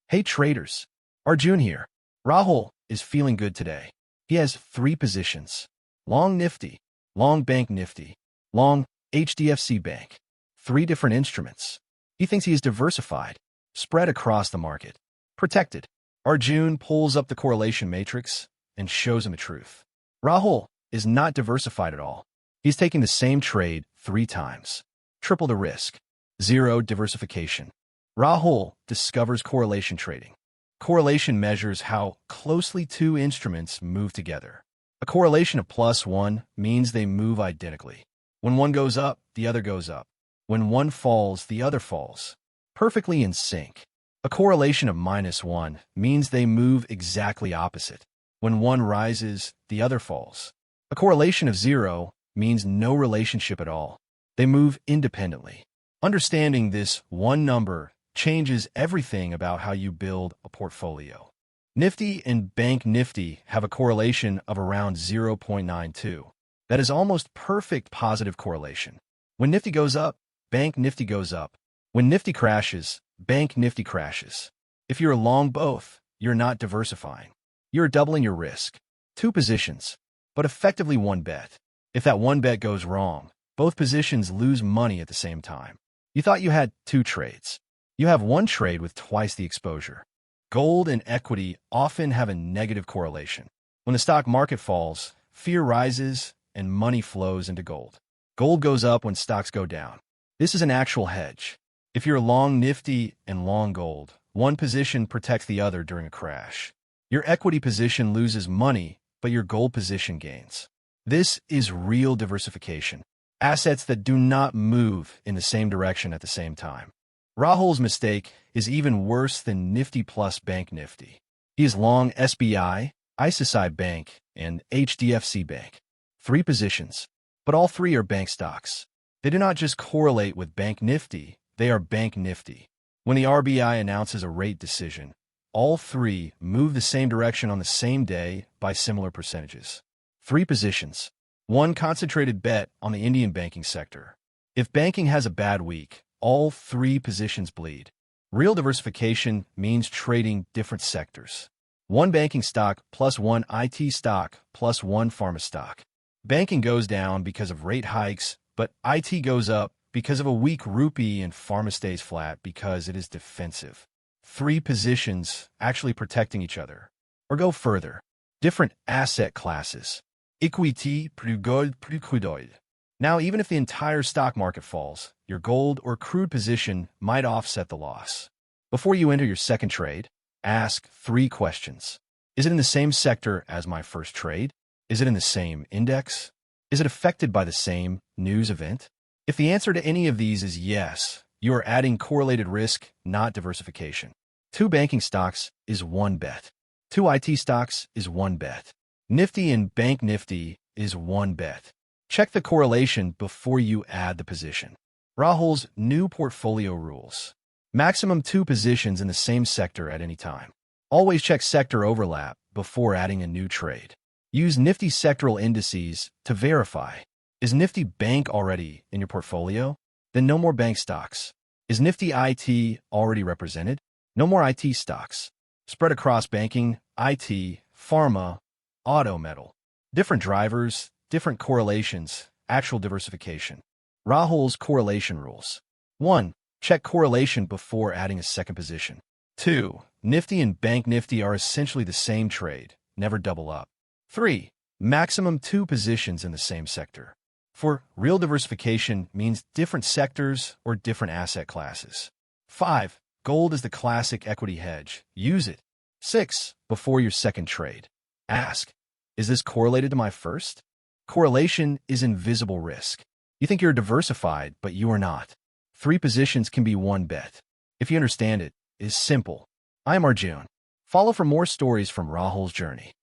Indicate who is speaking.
Speaker 1: Hey traders, Arjun here. Rahul is feeling good today. He has 3 positions. Long Nifty, long Bank Nifty, long HDFC Bank. 3 different instruments. He thinks he is diversified, spread across the market, protected. Arjun pulls up the correlation matrix and shows him the truth. Rahul is not diversified at all. He's taking the same trade 3 times. Triple the risk. 0 diversification. Rahul discovers correlation trading. Correlation measures how closely 2 instruments move together. A correlation of +1 means they move identically. When one goes up, the other goes up. When one falls, the other falls. Perfectly in sync. A correlation of -1 means they move exactly opposite. When one rises, the other falls. A correlation of 0 means no relationship at all. They move independently. Understanding this one number changes everything about how you build a portfolio. Nifty and Bank Nifty have a correlation of around 0.92. That is almost perfect positive correlation. When Nifty goes up, Bank Nifty goes up. When Nifty crashes, Bank Nifty crashes. If you're long both, you're not diversifying. You're doubling your risk. 2 positions, but effectively 1 bet. If that 1 bet goes wrong, both positions lose money at the same time. You thought you had 2 trades. You have 1 trade with twice the exposure. Gold and equity often have a negative correlation. When the stock market falls, fear rises and money flows into gold. Gold goes up when stocks go down. This is an actual hedge. If you're long Nifty and long gold, one position protects the other during a crash. Your equity position loses money, but your gold position gains. This is real diversification. Assets that do not move in the same direction at the same time. Rahul's mistake is even worse than Nifty plus Bank Nifty. He is long SBI, ICICI Bank, and HDFC Bank. 3 positions, but all 3 are bank stocks. They do not just correlate with Bank Nifty, they are Bank Nifty. When the RBI announces a rate decision, all 3 move the same direction on the same day by similar percentages. 3 positions. 1 concentrated bet on the Indian banking sector. If banking has a bad week, all 3 positions bleed. Real diversification means trading different sectors. 1 banking stock plus 1 IT stock plus 1 pharma stock. Banking goes down because of rate hikes, but IT goes up because of a weak rupee and pharma stays flat because it is defensive. 3 positions actually protecting each other. Or go further. Different asset classes. Equity, plus gold, plus crude. Now, even if the entire stock market falls, your gold or crude position might offset the loss. Before you enter your second trade, ask 3 questions. Is it in the same sector as my first trade? Is it in the same index? Is it affected by the same news event? If the answer to any of these is yes, you are adding correlated risk, not diversification. 2 banking stocks is 1 bet. 2 IT stocks is 1 bet. Nifty and Bank Nifty is 1 bet. Check the correlation before you add the position. Rahul's new portfolio rules. Maximum 2 positions in the same sector at any time. Always check sector overlap before adding a new trade. Use Nifty sectoral indices to verify. Is Nifty Bank already in your portfolio? Then no more bank stocks. Is Nifty IT already represented? No more IT stocks. Spread across banking, IT, pharma, auto, metal. Different drivers, different correlations, actual diversification. Rahul's correlation rules. 1. Check correlation before adding a second position. 2. Nifty and Bank Nifty are essentially the same trade. Never double up. 3. Maximum 2 positions in the same sector. 4. Real diversification means different sectors or different asset classes. 5. Gold is the classic equity hedge. Use it. 6. Before your second trade, ask, is this correlated to my first? Correlation is invisible risk. You think you're diversified, but you are not. 3 positions can be 1 bet. If you understand it, it is simple. I am Arjun. Follow for more stories from Rahul's journey.